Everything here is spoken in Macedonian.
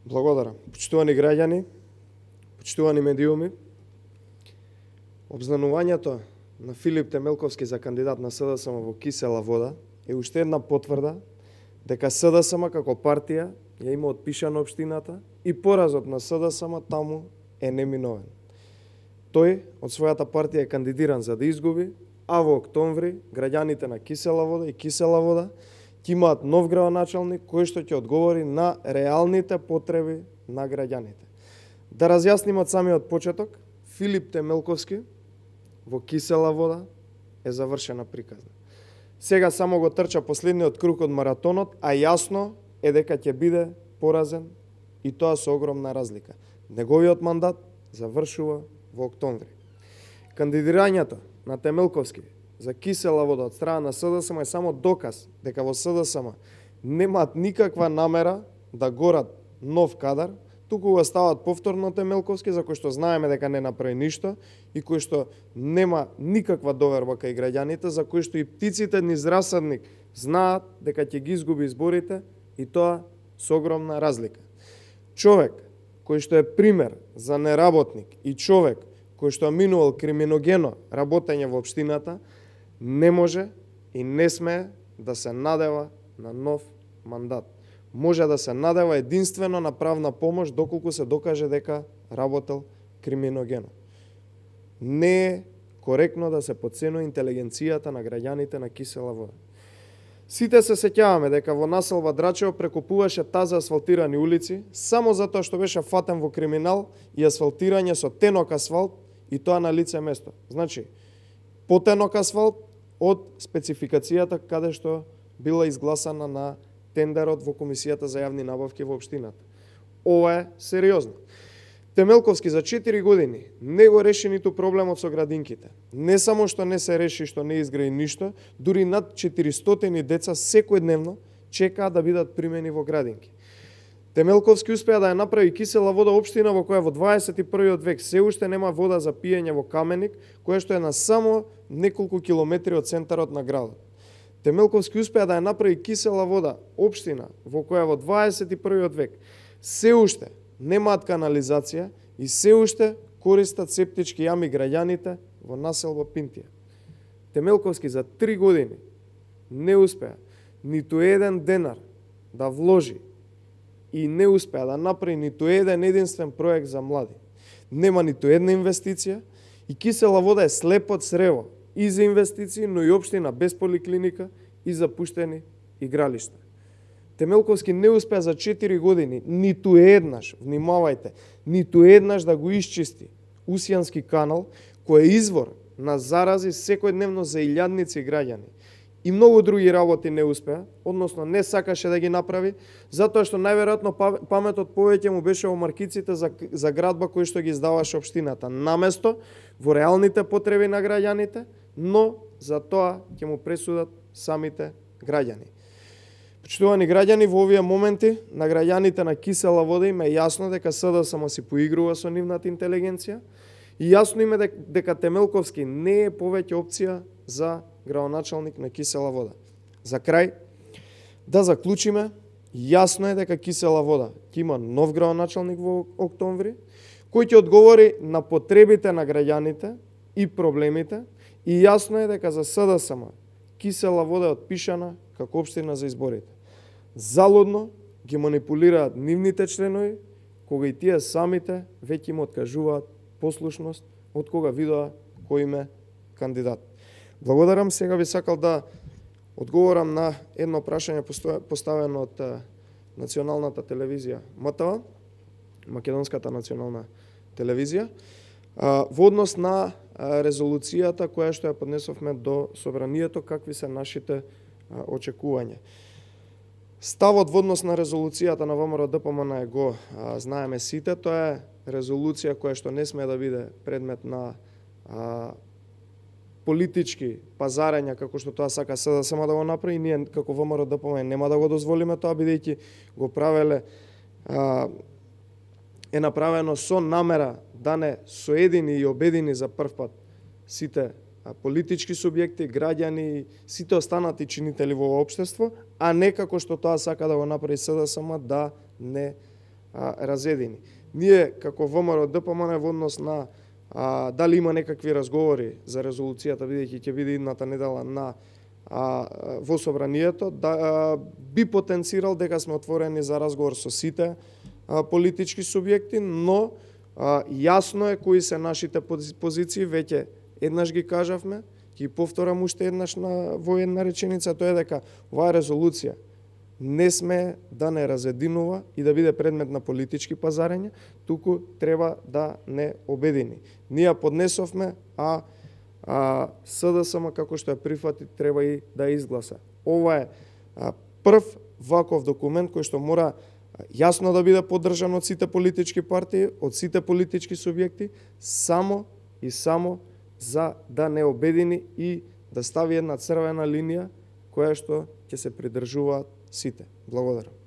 Благодарам. Почитувани граѓани, почитувани медиуми, обзнанувањето на Филип Темелковски за кандидат на СДСМ во кисела вода е уште една потврда дека СДСМ како партија ја има отпишана општината и поразот на СДСМ таму е неминовен. Тој од својата партија е кандидиран за да изгуби, а во октомври граѓаните на Кисела вода и Кисела вода ќе имаат нов градоначалник кој што ќе одговори на реалните потреби на граѓаните. Да разјасниме од самиот почеток, Филип Темелковски во Кисела вода е завршена приказна. Сега само го трча последниот круг од маратонот, а јасно е дека ќе биде поразен и тоа со огромна разлика. Неговиот мандат завршува во октомври. Кандидирањето на Темелковски за Кисела вода од страна на СДСМ е само доказ дека во СДСМ немаат никаква намера да горат нов кадар, туку го стават повторно Темелковски, за кој што знаеме дека не направи ништо и кој што нема никаква доверба кај граѓаните, за кој што и птиците низ расадник знаат дека ќе ги изгуби изборите и тоа со огромна разлика. Човек кој што е пример за неработник и човек кој што минувал криминогено работење во општината, не може и не смее да се надева на нов мандат. Може да се надева единствено на правна помош доколку се докаже дека работел криминогено. Не е коректно да се потценува интелигенцијата на граѓаните на Кисела вода. Сите се сеќаваме дека во населба Драчево прекупуваше таза асфалтирани улици само затоа што беше фатен во криминал и асфалтирање со тенок асфалт и тоа на лице место. Значи, потенок асфалт од спецификацијата каде што била изгласана на тендерот во Комисијата за јавни набавки во општината. Ова е сериозно. Темелковски за 4 години не го реши ниту проблемот со градинките. Не само што не се реши, што не изгради ништо, дури над 400 деца секојдневно чекаат да бидат примени во градинки. Темелковски успеа да ја направи Кисела вода општина во која во 21. век се уште нема вода за пиење во Каменик, која што е на само неколку километри од центарот на градот. Темелковски успеа да ја направи Кисела вода општина во која во 21. век се уште немаат канализација и се уште користат септички јами граѓаните во населба Пинтија. Темелковски за 3 години не успеа ниту еден денар да вложи и не успеа да направи ниту еден единствен проект за млади. Нема ниту една инвестиција и Кисела вода е слепот срево и за инвестиции, но и општина без поликлиника и запуштени игралишта. Темелковски не успеа за 4 години ниту еднаш, внимавајте, ниту еднаш да го исчисти Усијански канал, кој е извор на зарази секојдневно за илјадници граѓани. И многу други работи не успеа, односно не сакаше да ги направи, затоа што најверојатно паметот повеќе му беше во маркиците за градба кои што ги издаваше општината, наместо во реалните потреби на граѓаните, но за тоа ќе му пресудат самите граѓани. Почитувани граѓани, во овие моменти на граѓаните на Кисела вода им е јасно дека СДСМ си поигрува со нивната интелигенција и јасно им е дека Темелковски не е повеќе опција за градоначалник на Кисела вода. За крај, да заклучиме, јасно е дека Кисела вода ќе има нов градоначалник во октомври, кој ќе одговори на потребите на граѓаните и проблемите, и јасно е дека за СДСМ Кисела вода е отпишана како општина за изборите. Залудно ги манипулираат нивните членови, кога и тие самите веќе им откажуваат послушност од кога видоа кој им е кандидат. Благодарам, сега би сакал да одговорам на едно прашање поставено од националната телевизија МТВ, Македонската национална телевизија, во однос на резолуцијата која што ја поднесовме до собранието, какви се нашите очекувања. Ставот во однос на резолуцијата на ВМРО ДПМН го знаеме сите, тоа е резолуција која што не смее да биде предмет на политички пазарења, како што тоа сака СДСМ да го направи, и ние како ВМРО ДПМН нема да го дозволиме тоа, бидејќи го правеле е направено со намера да не соедини и обедини за прв пат сите политички субјекти, граѓани, сите останати чинители во општество, а не како што тоа сака да го направи СДСМ, да не разедини. Ние како ВМРО ДПМН во однос на дали има некакви разговори за резолуцијата, бидејќи ќе биде идната недела на во собранието, би потенцирал дека сме отворени за разговор со сите политички субјекти, но јасно е кои се нашите позиции, веќе еднаш ги кажавме, ќе повторам уште еднаш во една реченица, тоа е дека оваа резолуција не сме да не разединува и да биде предмет на политички пазарења, туку треба да не обедини. Ние поднесовме, СДСМ како што ја прифати треба и да изгласа. Ова е прв ваков документ кој што мора јасно да биде поддржан од сите политички партии, од сите политички субјекти, само и само за да не обедини и да стави една црвена линија која што ќе се придржуваат сите. Благодарам.